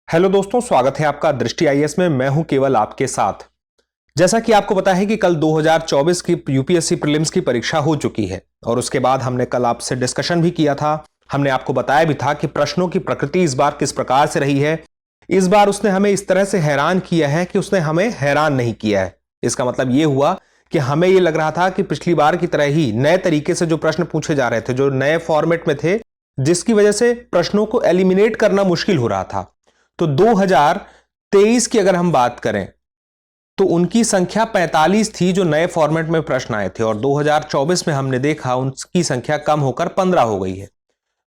Hello दोस्तों, स्वागत है आपका दृष्टि आईएएस में। मैं हूं केवल आपके साथ। जैसा कि आपको पता है कि कल 2024 की यूपीएससी प्रीलिम्स की परीक्षा हो चुकी है और उसके बाद हमने कल आपसे डिस्कशन भी किया था। हमने आपको बताया भी था कि प्रश्नों की प्रकृति इस बार किस प्रकार से रही है। इस बार उसने हमें इस तरह से हैरान किया है कि उसने हमें हैरान नहीं किया है। इसका मतलब यह हुआ कि हमें यह लग रहा था कि पिछली बार की तरह ही नए तरीके से जो प्रश्न पूछे जा रहे थे, जो नए फॉर्मेट में थे, जिसकी वजह से प्रश्नों को एलिमिनेट करना मुश्किल हो रहा था। तो 2023 की अगर हम बात करें तो उनकी संख्या 45 थी जो नए फॉर्मेट में प्रश्न आए थे, और 2024 में हमने देखा उनकी संख्या कम होकर 15 हो गई है।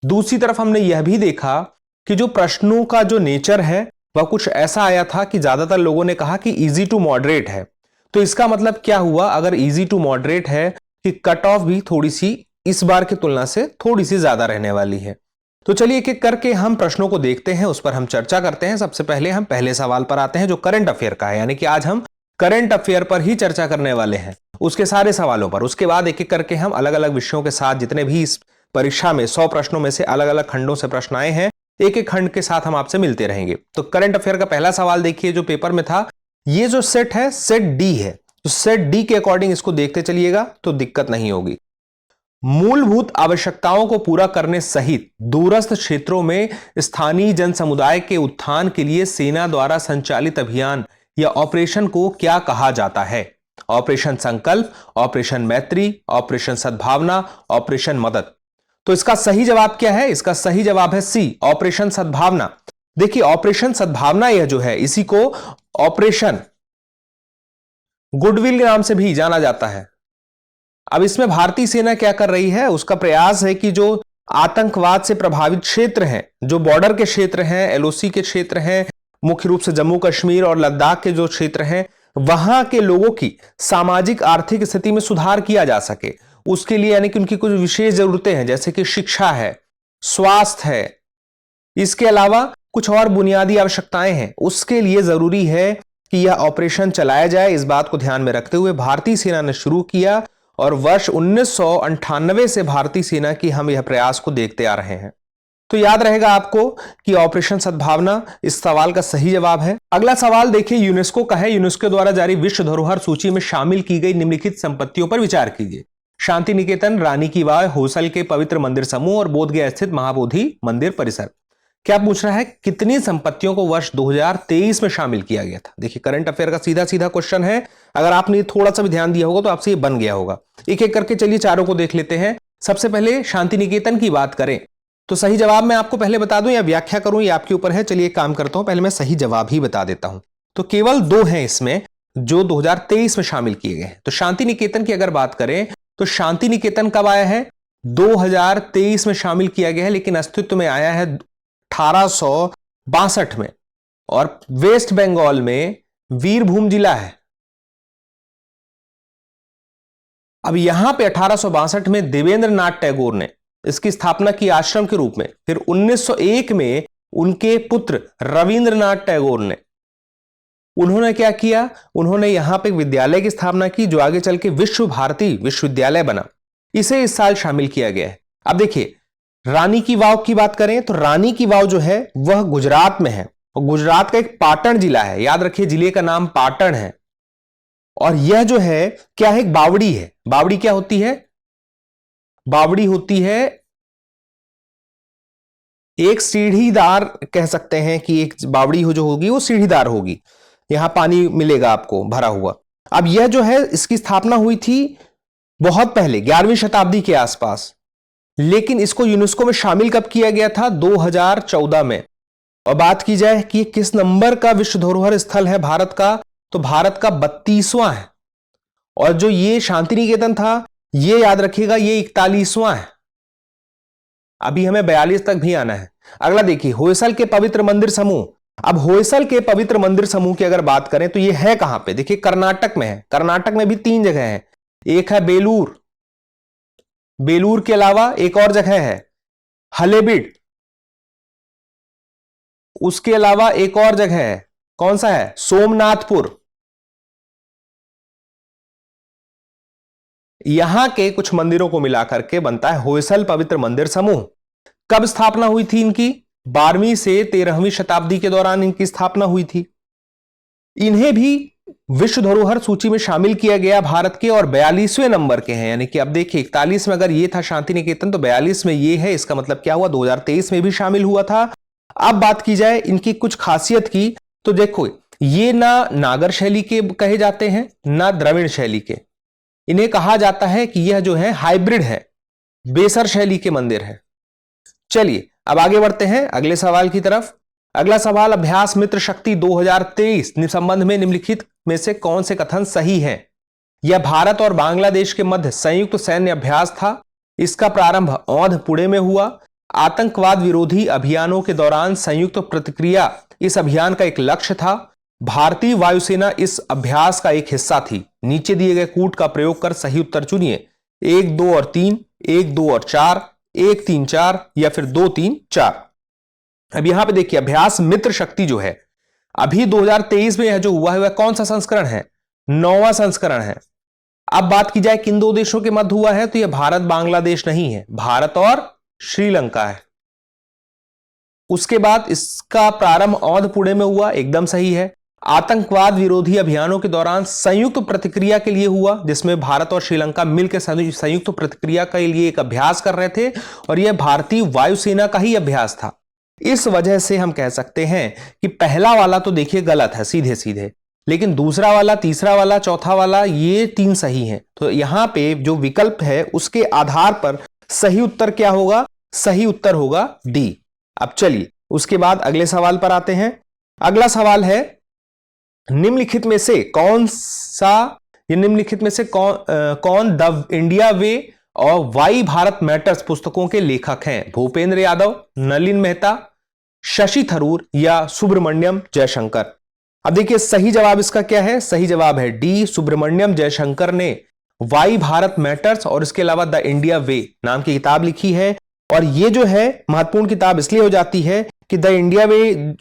दूसरी तरफ हमने यह भी देखा कि जो प्रश्नों का जो नेचर है वह कुछ ऐसा आया था कि ज्यादातर लोगों ने कहा कि इजी टू मॉडरेट है। तो इसका मतलब क्या हुआ, अगर इजी टू मॉडरेट है कि कट ऑफ भी थोड़ी सी इस बार की तुलना से थोड़ी सी ज्यादा रहने वाली है। तो चलिए एक एक करके हम प्रश्नों को देखते हैं, उस पर हम चर्चा करते हैं। सबसे पहले हम पहले सवाल पर आते हैं जो करंट अफेयर का है, यानी कि आज हम करंट अफेयर पर ही चर्चा करने वाले हैं, उसके सारे सवालों पर। उसके बाद एक एक करके हम अलग अलग विषयों के साथ, जितने भी इस परीक्षा में 100 प्रश्नों में से अलग अलग खंडों से प्रश्न आए हैं, एक एक खंड के साथ हम आपसे मिलते रहेंगे। तो करंट अफेयर का पहला सवाल देखिए जो पेपर में था। ये जो सेट है, सेट डी है। तो सेट डी के अकॉर्डिंग इसको देखते चलिएगा तो दिक्कत नहीं होगी। मूलभूत आवश्यकताओं को पूरा करने सहित दूरस्थ क्षेत्रों में स्थानीय जन समुदाय के उत्थान के लिए सेना द्वारा संचालित अभियान या ऑपरेशन को क्या कहा जाता है? ऑपरेशन संकल्प, ऑपरेशन मैत्री, ऑपरेशन सद्भावना, ऑपरेशन मदद। तो इसका सही जवाब क्या है? इसका सही जवाब है सी, ऑपरेशन सद्भावना। देखिए ऑपरेशन सद्भावना यह जो है, इसी को ऑपरेशन गुडविल के नाम से भी जाना जाता है। अब इसमें भारतीय सेना क्या कर रही है? उसका प्रयास है कि जो आतंकवाद से प्रभावित क्षेत्र हैं, जो बॉर्डर के क्षेत्र हैं, एलओसी के क्षेत्र हैं, मुख्य रूप से जम्मू कश्मीर और लद्दाख के जो क्षेत्र हैं, वहां के लोगों की सामाजिक आर्थिक स्थिति में सुधार किया जा सके। उसके लिए यानी कि उनकी कुछ विशेष जरूरतें हैं, जैसे कि शिक्षा है, स्वास्थ्य है, इसके अलावा कुछ और बुनियादी आवश्यकताएं हैं। उसके लिए जरूरी है कि यह ऑपरेशन चलाया जाए। इस बात को ध्यान में रखते हुए भारतीय सेना ने शुरू किया और वर्ष 1998 से भारतीय सेना की हम यह प्रयास को देखते आ रहे हैं। तो याद रहेगा आपको कि ऑपरेशन सद्भावना इस सवाल का सही जवाब है। अगला सवाल देखिए यूनेस्को का है। यूनेस्को द्वारा जारी विश्व धरोहर सूची में शामिल की गई निम्नलिखित संपत्तियों पर विचार कीजिए। शांति निकेतन, रानी की वाव, होसल के पवित्र मंदिर समूह और बोधगया स्थित महाबोधि मंदिर परिसर। क्या पूछ रहा है? कितनी संपत्तियों को वर्ष 2023 में शामिल किया गया था? देखिए करंट अफेयर का सीधा सीधा क्वेश्चन है। अगर आपने थोड़ा सा भी ध्यान दिया होगा तो आपसे ये बन गया होगा। एक एक करके चलिए चारों को देख लेते हैं। सबसे पहले शांति निकेतन की बात करें तो सही जवाब मैं आपको पहले बता दूं या व्याख्या करूं, ये आपके ऊपर है। चलिए एक काम करता हूं, पहले मैं सही जवाब ही बता देता हूं। तो केवल 2 हैं इसमें जो 2023 में शामिल किए गए हैं। तो शांति निकेतन की अगर बात करें तो शांति निकेतन कब आया है? 2023 में शामिल किया गया है, लेकिन अस्तित्व में आया है 1862 में। और वेस्ट बंगाल में वीरभूम जिला है। अब यहां पे 1862 में देवेंद्र नाथ टैगोर ने इसकी स्थापना की आश्रम के रूप में। फिर 1901 में उनके पुत्र रविंद्रनाथ टैगोर ने, उन्होंने क्या किया? उन्होंने यहां पे विद्यालय की स्थापना की जो आगे चल के विश्व भारती विश्वविद्यालय बना। इसे इस साल शामिल किया गया है। अब देखिए रानी की वाव की बात करें तो रानी की वाव जो है वह गुजरात में है, और गुजरात का एक पाटन जिला है। याद रखिए जिले का नाम पाटन है। और यह जो है क्या है? एक बावड़ी है। बावड़ी क्या होती है? बावड़ी होती है एक सीढ़ीदार, कह सकते हैं कि एक बावड़ी हो जो होगी वो सीढ़ीदार होगी। यहां पानी मिलेगा आपको भरा हुआ। अब यह जो है इसकी स्थापना हुई थी बहुत पहले 11वीं शताब्दी के आसपास, लेकिन इसको यूनेस्को में शामिल कब किया गया था? 2014 में। और बात की जाए कि किस नंबर का विश्व धरोहर स्थल है भारत का, तो भारत का 32वां है। और जो ये शांति निकेतन था, ये याद रखिएगा, ये 41वां है। अभी हमें 42 तक भी आना है। अगला देखिए होयसल के पवित्र मंदिर समूह। अब होयसल के पवित्र मंदिर समूह की अगर बात करें तो ये है कहां पे? देखिए कर्नाटक में है। कर्नाटक में भी 3 जगह है। एक है बेलूर, बेलूर के अलावा एक और जगह है हलेबीड, उसके अलावा एक और जगह है, कौन सा है? सोमनाथपुर। यहां के कुछ मंदिरों को मिलाकर के बनता है होयसल पवित्र मंदिर समूह। कब स्थापना हुई थी इनकी? 12वीं से 13वीं शताब्दी के दौरान इनकी स्थापना हुई थी। इन्हें भी विश्व धरोहर सूची में शामिल किया गया भारत के, और 42वें नंबर के हैं। यानी कि अब देखिए 41 में अगर ये था शांति निकेतन, तो 42 में ये है। इसका मतलब क्या हुआ, 2023 में भी शामिल हुआ था। अब बात की जाए इनकी कुछ खासियत की, तो देखो ये ना नागर शैली के कहे जाते हैं, ना द्रविड़ शैली के। इन्हें कहा जाता है कि यह जो है हाइब्रिड है, बेसर शैली के मंदिर है। चलिए अब आगे बढ़ते हैं अगले सवाल की तरफ। अगला सवाल, अभ्यास मित्र शक्ति 2023 संबंध में निम्नलिखित में से कौन से कथन सही हैं? यह भारत और बांग्लादेश के मध्य संयुक्त सैन्य अभ्यास था। इसका प्रारंभ औंध पुणे में हुआ। आतंकवाद विरोधी अभियानों के दौरान संयुक्त प्रतिक्रिया इस अभियान का एक लक्ष्य था। भारतीय वायुसेना इस अभ्यास का एक हिस्सा थी। नीचे दिए गए कूट का प्रयोग कर सही उत्तर चुनिए। 1, 2 और 3, 1, 2 और 4, 1, 3, 4 या फिर 2, 3, 4। अब यहां पे देखिए अभ्यास मित्र शक्ति जो है अभी 2023 में यह जो हुआ है वह कौन सा संस्करण है? 9वां संस्करण है। अब बात की जाए किन दो देशों के मध्य हुआ है, तो यह भारत बांग्लादेश नहीं है, भारत और श्रीलंका है। उसके बाद इसका प्रारंभ औंध पुणे में हुआ, एकदम सही है। आतंकवाद विरोधी अभियानों के दौरान संयुक्त प्रतिक्रिया के लिए हुआ, जिसमें भारत और श्रीलंका मिलकर संयुक्त प्रतिक्रिया के लिए एक अभ्यास कर रहे थे, और यह भारतीय वायुसेना का ही अभ्यास था। इस वजह से हम कह सकते हैं कि पहला वाला तो देखिए गलत है सीधे सीधे, लेकिन दूसरा वाला, तीसरा वाला, चौथा वाला, ये 3 सही हैं। तो यहां पे जो विकल्प है उसके आधार पर सही उत्तर क्या होगा? सही उत्तर होगा डी। अब चलिए उसके बाद अगले सवाल पर आते हैं। अगला सवाल है, निम्नलिखित में से कौन द इंडिया वे और वाई भारत मैटर्स पुस्तकों के लेखक हैं? भूपेंद्र यादव, नलिन मेहता, शशि थरूर या सुब्रमण्यम जयशंकर? अब देखिए सही जवाब इसका क्या है? सही जवाब है डी, सुब्रमण्यम जयशंकर ने वाई भारत मैटर्स और इसके अलावा द इंडिया वे नाम की किताब लिखी है। और ये जो है महत्वपूर्ण किताब इसलिए हो जाती है कि द इंडिया वे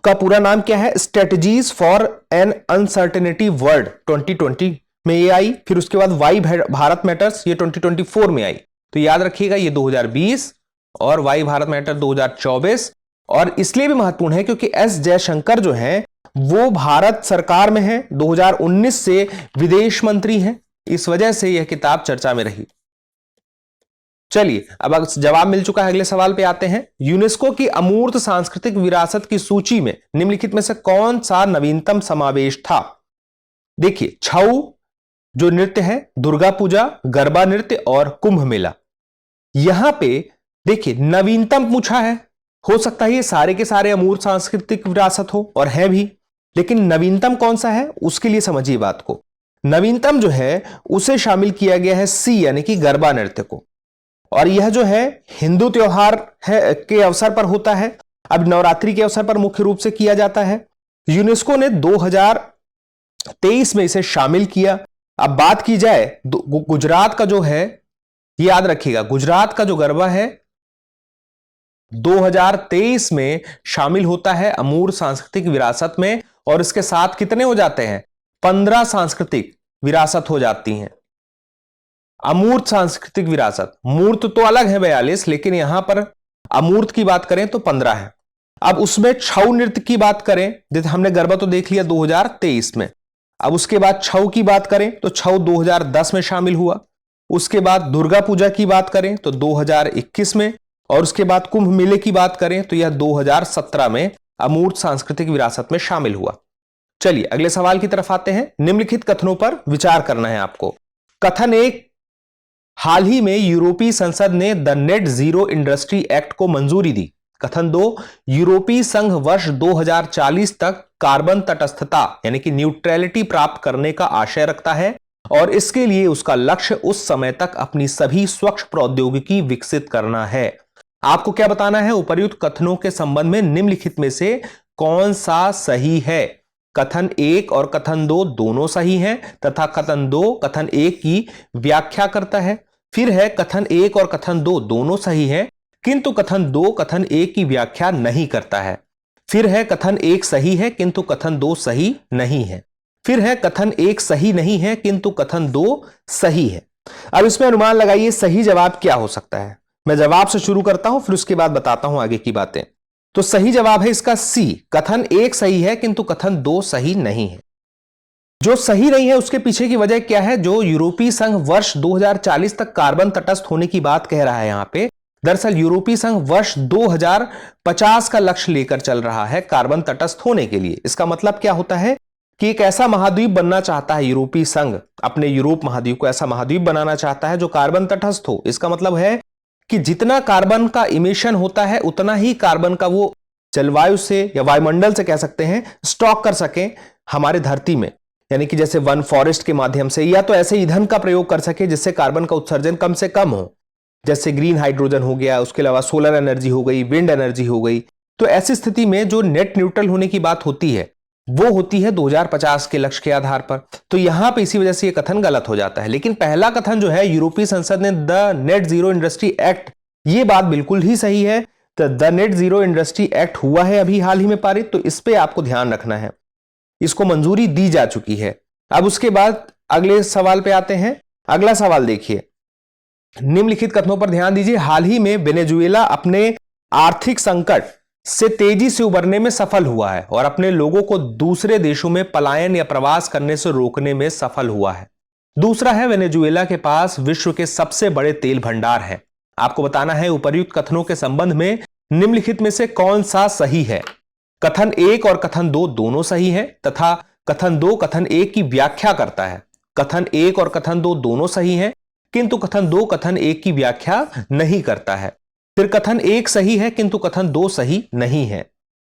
का पूरा नाम क्या है? Strategies for an uncertainty world 2020 में ये आई। फिर उसके बाद वाई भारत मैटर्स ये 2024 में आई। तो याद रखिएगा ये 2020 और वाई भारत मैटर 2024। और इसलिए भी महत्वपूर्ण है क्योंकि एस जयशंकर जो है वो भारत सरकार में है, 2019 से विदेश मंत्री हैं। इस वजह से यह किताब चर्चा में रही। चलिए अब जवाब मिल चुका है, अगले सवाल पे आते हैं। यूनेस्को की अमूर्त सांस्कृतिक विरासत की सूची में निम्नलिखित में से कौन सा नवीनतम समावेश था? देखिए छऊ जो नृत्य है, दुर्गा पूजा, गरबा नृत्य और कुंभ मेला। यहां पे देखिए नवीनतम पूछा है। हो सकता है ये सारे के सारे अमूर्त सांस्कृतिक विरासत हो, और है भी, लेकिन नवीनतम कौन सा है उसके लिए समझिए बात को। नवीनतम जो है उसे शामिल किया गया है सी यानी कि गरबा नृत्य को, और यह जो है हिंदू त्योहार है के अवसर पर होता है। अब नवरात्रि के अवसर पर मुख्य रूप से किया जाता है। यूनेस्को ने 2023 में इसे शामिल किया। अब बात की जाए गुजरात का जो है, याद रखिएगा गुजरात का जो गरबा है 2023 में शामिल होता है अमूर्त सांस्कृतिक विरासत में, और इसके साथ कितने हो जाते हैं? 15 सांस्कृतिक विरासत हो जाती हैं। अमूर्त सांस्कृतिक विरासत, मूर्त तो अलग है 42, लेकिन यहां पर अमूर्त की बात करें तो 15 है। अब उसमें छऊ नृत्य की बात करें, जैसे हमने गरबा तो देख लिया 2023 में। अब उसके बाद छऊ की बात करें तो छऊ 2010 में शामिल हुआ। उसके बाद दुर्गा पूजा की बात करें तो 2021 में, और उसके बाद कुंभ मेले की बात करें तो यह 2017 में अमूर्त सांस्कृतिक विरासत में शामिल हुआ। चलिए अगले सवाल की तरफ आते हैं। निम्नलिखित कथनों पर विचार करना है आपको। कथन 1, हाल ही में यूरोपीय संसद ने the net zero industry act को मंजूरी दी। कथन 2, यूरोपीय संघ वर्ष 2040 तक कार्बन तटस्थता यानी कि न्यूट्रलिटी प्राप्त करने का आशय रखता है, और इसके लिए उसका लक्ष्य उस समय तक अपनी सभी स्वच्छ प्रौद्योगिकी विकसित करना है। आपको क्या बताना है? उपर्युक्त कथनों के संबंध में निम्नलिखित में से कौन सा सही है? कथन 1 और कथन 2 दोनों सही हैं, तथा कथन 2 कथन 1 की व्याख्या करता है। फिर है कथन 1 और कथन 2 दोनों सही हैं, किंतु कथन 2 कथन 1 की व्याख्या नहीं करता है। फिर है कथन 1 सही है किंतु कथन 2 सही नहीं है। फिर है कथन 1 सही नहीं है किंतु कथन 2 सही है। अब इसमें अनुमान लगाइए सही जवाब क्या हो सकता है। मैं जवाब से शुरू करता हूं, फिर उसके बाद बताता हूं आगे की बातें। तो सही जवाब है इसका सी, कथन 1 सही है किंतु कथन 2 सही नहीं है। जो सही नहीं है उसके पीछे की वजह क्या है? जो यूरोपीय संघ वर्ष 2040 तक कार्बन तटस्थ होने की बात कह रहा है यहां पे, दरअसल यूरोपीय संघ वर्ष 2050 का लक्ष्य लेकर चल रहा है कार्बन तटस्थ होने के लिए। इसका मतलब क्या होता है कि एक ऐसा महाद्वीप बनना चाहता है यूरोपीय संघ, अपने यूरोप महाद्वीप को ऐसा महाद्वीप बनाना चाहता है जो कार्बन तटस्थ हो। इसका मतलब है कि जितना कार्बन का इमिशन होता है उतना ही कार्बन का वो जलवायु से या वायुमंडल से कह सकते हैं स्टॉक कर सके हमारे धरती में, यानी कि जैसे वन फॉरेस्ट के माध्यम से, या तो ऐसे ईंधन का प्रयोग कर सके जिससे कार्बन का उत्सर्जन कम से कम हो, जैसे ग्रीन हाइड्रोजन हो गया, उसके अलावा सोलर एनर्जी हो गई, विंड एनर्जी हो गई। तो ऐसी स्थिति में जो नेट न्यूट्रल होने की बात होती है वो होती है 2050 के लक्ष्य के आधार पर। तो यहां पे इसी वजह से ये कथन गलत हो जाता है। लेकिन पहला कथन जो है, यूरोपीय संसद ने the net zero industry act, ये बात बिल्कुल ही सही है। तो the net zero industry act हुआ है अभी हाल ही में पारित, तो इस पे आपको ध्यान रखना है, इसको मंजूरी दी जा चुकी है। अब उसके बाद अगले सवाल पे आते हैं। अगला सवाल देखिए, निम्नलिखित कथनों पर ध्यान दीजिए। हाल ही में वेनेजुएला अपने आर्थिक संकट से तेजी से उबरने में सफल हुआ है और अपने लोगों को दूसरे देशों में पलायन या प्रवास करने से रोकने में सफल हुआ है। दूसरा है, वेनेजुएला के पास विश्व के सबसे बड़े तेल भंडार है। आपको बताना है उपर्युक्त कथनों के संबंध में निम्नलिखित में से कौन सा सही है। कथन 1 और कथन 2 दोनों सही है तथा कथन 2 कथन 1 की व्याख्या करता है। कथन 1 और कथन 2 दोनों सही हैं, किंतु कथन 2 कथन 1 की व्याख्या नहीं करता है। फिर कथन 1 सही है किंतु कथन 2 सही नहीं है।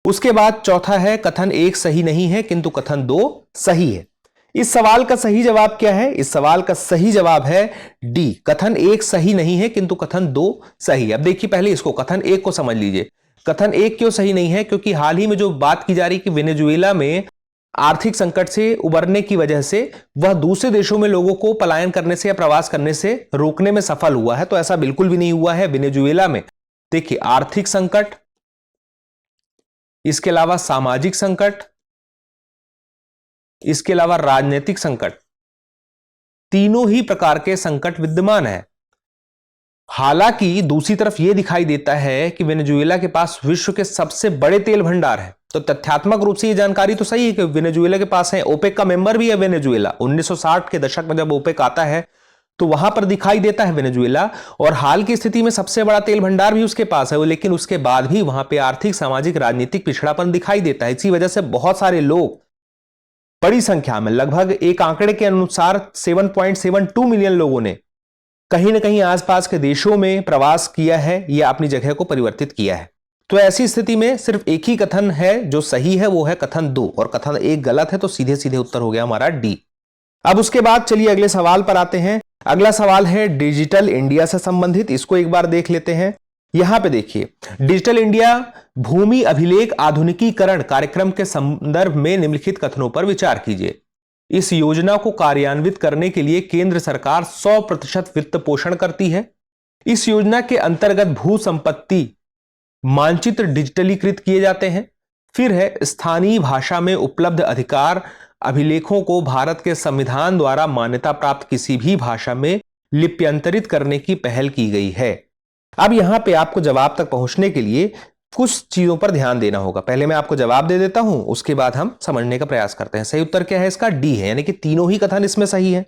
उसके बाद चौथा है, कथन 1 सही नहीं है किंतु कथन 2 सही है। इस सवाल का सही जवाब क्या है? इस सवाल का सही जवाब है डी, कथन 1 सही नहीं है किंतु कथन 2 सही है। अब देखिए पहले इसको, कथन 1 को समझ लीजिए। कथन 1 क्यों सही नहीं है? क्योंकि हाल ही में जो बात की जा रही है कि वेनेजुएला में आर्थिक संकट से उबरने की वजह से वह दूसरे देशों में लोगों को पलायन करने से या प्रवास करने से रोकने में सफल हुआ है, तो ऐसा बिल्कुल भी नहीं हुआ है। वेनेजुएला में देखिए आर्थिक संकट, इसके अलावा सामाजिक संकट, इसके अलावा राजनीतिक संकट, तीनों ही प्रकार के संकट विद्यमान है। हालांकि दूसरी तरफ यह दिखाई देता है कि वेनेजुएला के पास विश्व के सबसे बड़े तेल भंडार है। तो तथ्यात्मक रूप से यह जानकारी तो सही है कि वेनेजुएला के पास है, ओपेक का मेंबर भी है वेनेजुएला। 1960 के दशक में जब ओपेक आता है तो वहां पर दिखाई देता है वेनेजुएला, और हाल की स्थिति में सबसे बड़ा तेल भंडार भी उसके पास है। लेकिन उसके बाद भी वहां पर आर्थिक, सामाजिक, राजनीतिक पिछड़ापन दिखाई देता है। इसी वजह से बहुत सारे लोग, बड़ी संख्या में, लगभग एक आंकड़े के अनुसार 7.72 मिलियन लोगों ने कहीं ना कहीं आसपास के देशों में प्रवास किया है या अपनी जगह को परिवर्तित किया है। तो ऐसी स्थिति में सिर्फ एक ही कथन है जो सही है, वो है कथन 2, और कथन 1 गलत है। तो सीधे सीधे उत्तर हो गया हमारा डी। अब उसके बाद चलिए अगले सवाल पर आते हैं। अगला सवाल है डिजिटल इंडिया से संबंधित, इसको एक बार देख लेते हैं। यहां पे देखिए, डिजिटल इंडिया भूमि अभिलेख आधुनिकीकरण कार्यक्रम के संदर्भ में निम्नलिखित कथनों पर विचार कीजिए। इस योजना को कार्यान्वित करने के लिए केंद्र सरकार 100% वित्त पोषण करती है। इस योजना के अंतर्गत भू संपत्ति मानचित्र डिजिटलीकृत किए जाते हैं। फिर है, स्थानीय भाषा में उपलब्ध अधिकार अभिलेखों को भारत के संविधान द्वारा मान्यता प्राप्त किसी भी भाषा में लिप्यंतरित करने की पहल की गई है। अब यहां पे आपको जवाब तक पहुंचने के लिए कुछ चीजों पर ध्यान देना होगा। पहले मैं आपको जवाब दे देता हूं, उसके बाद हम समझने का प्रयास करते हैं। सही उत्तर क्या है इसका? डी है, यानी कि तीनों ही कथन इसमें सही है।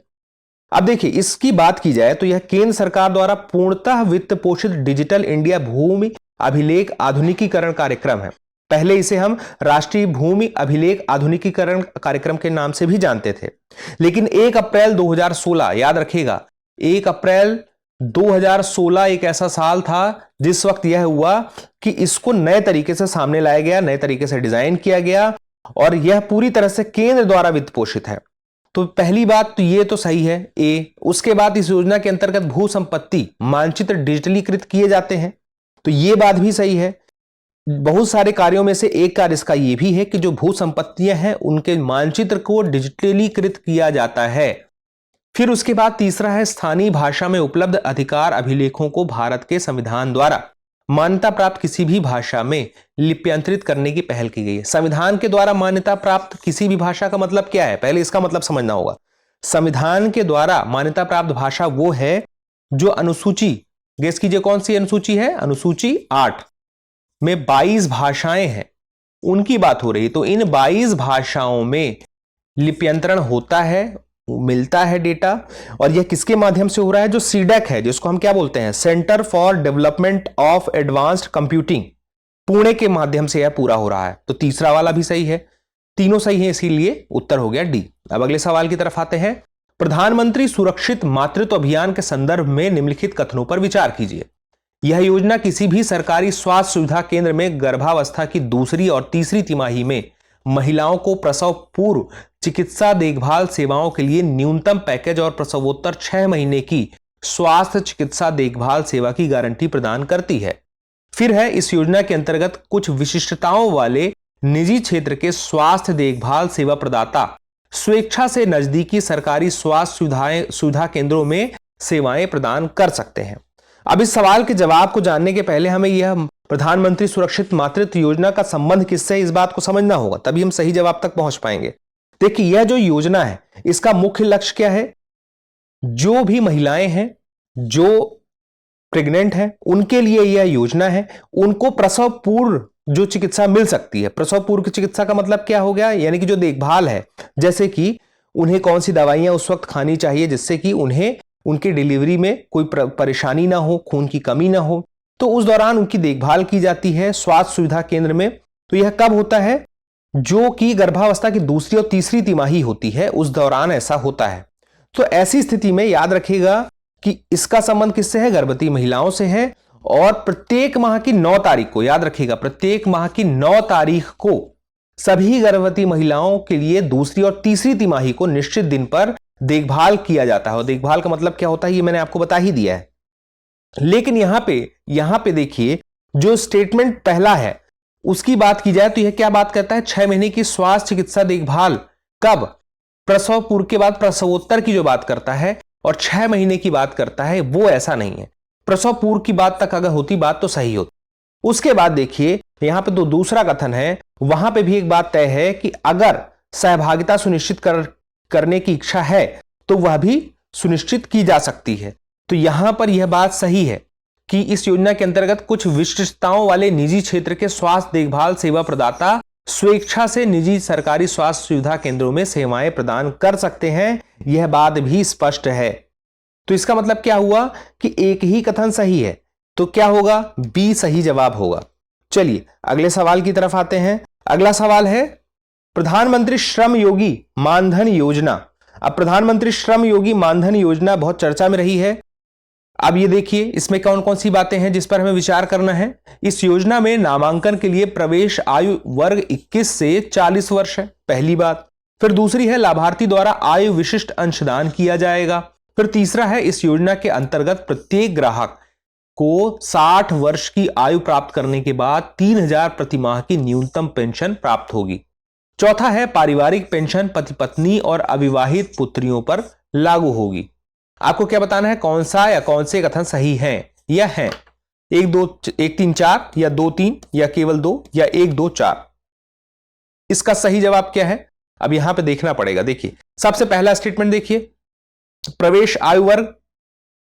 अब देखिए, इसकी बात की जाए तो यह केंद्र सरकार द्वारा पूर्णतः वित्त पोषित डिजिटल इंडिया भूमि अभिलेख आधुनिकीकरण कार्यक्रम है। पहले इसे हम राष्ट्रीय भूमि अभिलेख आधुनिकीकरण कार्यक्रम के नाम से भी जानते थे। लेकिन 1 अप्रैल 2016, याद रखिएगा, 1 अप्रैल 2016 एक ऐसा साल था जिस वक्त यह हुआ कि इसको नए तरीके से सामने लाया गया, नए तरीके से डिजाइन किया गया, और यह पूरी तरह से केंद्र द्वारा वित्त पोषित है। तो पहली बात तो ये तो सही है, ए। उसके बाद इस योजना के अंतर्गत भू संपत्ति मानचित्र डिजिटलीकृत किए जाते हैं, तो ये बात भी सही है। बहुत सारे कार्यों में से एक कार्य इसका यह भी है कि जो भू संपत्तियां हैं उनके मानचित्र को डिजिटलीकृत किया जाता है। फिर उसके बाद तीसरा है, स्थानीय भाषा में उपलब्ध अधिकार अभिलेखों को भारत के संविधान द्वारा मान्यता प्राप्त किसी भी भाषा में लिप्यंतरित करने की पहल की गई है। संविधान के द्वारा मान्यता प्राप्त किसी भी भाषा का मतलब क्या है? पहले इसका मतलब समझना होगा। संविधान के द्वारा मान्यता प्राप्त भाषा वो है जो अनुसूची, गेस कीजिए कौन सी अनुसूची है? अनुसूची 8 में 22 भाषाएं हैं, उनकी बात हो रही है। तो इन 22 भाषाओं में लिप्यंतरण होता है, मिलता है डेटा, और यह किसके माध्यम से हो रहा है? जो सीडैक है, जिसको हम क्या बोलते हैं, centre for development of advanced computing, Pune के माध्यम से यह पूरा हो रहा है। तो तीसरा वाला भी सही है, तीनों सही है, इसीलिए उत्तर हो गया डी। अब अगले सवाल की तरफ आते हैं। प्रधानमंत्री सुरक्षित मातृत्व अभियान के संदर्भ में निम्नलिखित कथनों पर विचार कीजिए। यह योजना किसी भी सरकारी स्वास्थ्य सुविधा केंद्र में गर्भावस्था की दूसरी और तीसरी तिमाही में महिलाओं को प्रसव पूर्व चिकित्सा देखभाल सेवाओं के लिए न्यूनतम पैकेज और प्रसवोत्तर 6 महीने की स्वास्थ्य चिकित्सा देखभाल सेवा की गारंटी प्रदान करती है। फिर है, इस योजना के अंतर्गत कुछ विशिष्टताओं वाले निजी क्षेत्र के स्वास्थ्य देखभाल सेवा प्रदाता स्वेच्छा से नजदीकी सरकारी स्वास्थ्य सुविधा केंद्रों में सेवाएं प्रदान कर सकते हैं। अब इस सवाल के जवाब को जानने के पहले हमें यह प्रधानमंत्री सुरक्षित मातृत्व योजना का संबंध किससे है, इस बात को समझना होगा, तभी हम सही जवाब तक पहुंच पाएंगे। देखिए, यह जो योजना है, इसका मुख्य लक्ष्य क्या है? जो भी महिलाएं हैं जो प्रेग्नेंट हैं, उनके लिए यह योजना है। उनको प्रसव पूर्व जो चिकित्सा मिल सकती है। प्रसव पूर्व की चिकित्सा का मतलब क्या हो गया? यानी कि जो देखभाल है, जैसे कि उन्हें कौन सी दवाइयां उस वक्त खानी चाहिए जिससे कि उन्हें उनकी डिलीवरी में कोई परेशानी ना हो, खून की कमी ना हो, तो उस दौरान उनकी देखभाल की जाती है स्वास्थ्य सुविधा केंद्र में। तो यह कब होता है? जो कि गर्भावस्था की दूसरी और तीसरी तिमाही होती है, उस दौरान ऐसा होता है। तो ऐसी स्थिति में याद रखिएगा कि इसका संबंध किससे है? गर्भवती महिलाओं से है। और प्रत्येक माह की 9 तारीख को, याद रखिएगा, प्रत्येक माह की 9 तारीख को सभी गर्भवती महिलाओं के लिए दूसरी और तीसरी तिमाही को निश्चित दिन पर देखभाल किया जाता है। और देखभाल का मतलब क्या होता है, ये मैंने आपको बता ही दिया है। लेकिन यहां पे देखिए, जो स्टेटमेंट पहला है उसकी बात की जाए तो यह क्या बात करता है? 6 महीने की स्वास्थ्य चिकित्सा देखभाल कब? प्रसव पूर्व के बाद प्रसवोत्तर की जो बात करता है, और 6 महीने की बात करता है, वो ऐसा नहीं है। प्रसव पूर्व की बात तक अगर होती बात तो सही होती। उसके बाद देखिए, यहां पे तो दूसरा कथन है, वहां पे भी एक बात तय है कि अगर सहभागिता सुनिश्चित करने की इच्छा है तो वह भी सुनिश्चित की जा सकती है। तो यहां पर यह बात सही है कि इस योजना के अंतर्गत कुछ विशिष्टताओं वाले निजी क्षेत्र के स्वास्थ्य देखभाल सेवा प्रदाता स्वेच्छा से निजी सरकारी स्वास्थ्य सुविधा केंद्रों में सेवाएं प्रदान कर सकते हैं। यह बात भी स्पष्ट है। तो इसका मतलब क्या हुआ कि एक ही कथन सही है, तो क्या होगा? बी सही जवाब होगा। चलिए अगले सवाल की तरफ आते हैं। अगला सवाल है प्रधानमंत्री श्रम योगी मानधन योजना। अब प्रधानमंत्री श्रम योगी मानधन योजना बहुत चर्चा में रही है। अब ये देखिए, इसमें कौन कौन सी बातें हैं जिस पर हमें विचार करना है। इस योजना में नामांकन के लिए प्रवेश आयु वर्ग 21 से 40 वर्ष है, पहली बात। फिर दूसरी है, लाभार्थी द्वारा आयु विशिष्ट अंशदान किया जाएगा। फिर तीसरा है, इस योजना के अंतर्गत प्रत्येक ग्राहक को 60 वर्ष की आयु प्राप्त करने के बाद 3000 प्रति माह की न्यूनतम पेंशन प्राप्त होगी। चौथा है, पारिवारिक पेंशन पति पत्नी और अविवाहित पुत्रियों पर लागू होगी। आपको क्या बताना है, कौन सा या कौन से कथन सही हैं या हैं? 1 2 1 3 4 या 2 3 या केवल 2 या 1 2 4? इसका सही जवाब क्या है? अब यहां पे देखना पड़ेगा। देखिए, सबसे पहला स्टेटमेंट देखिए, प्रवेश आयु वर्ग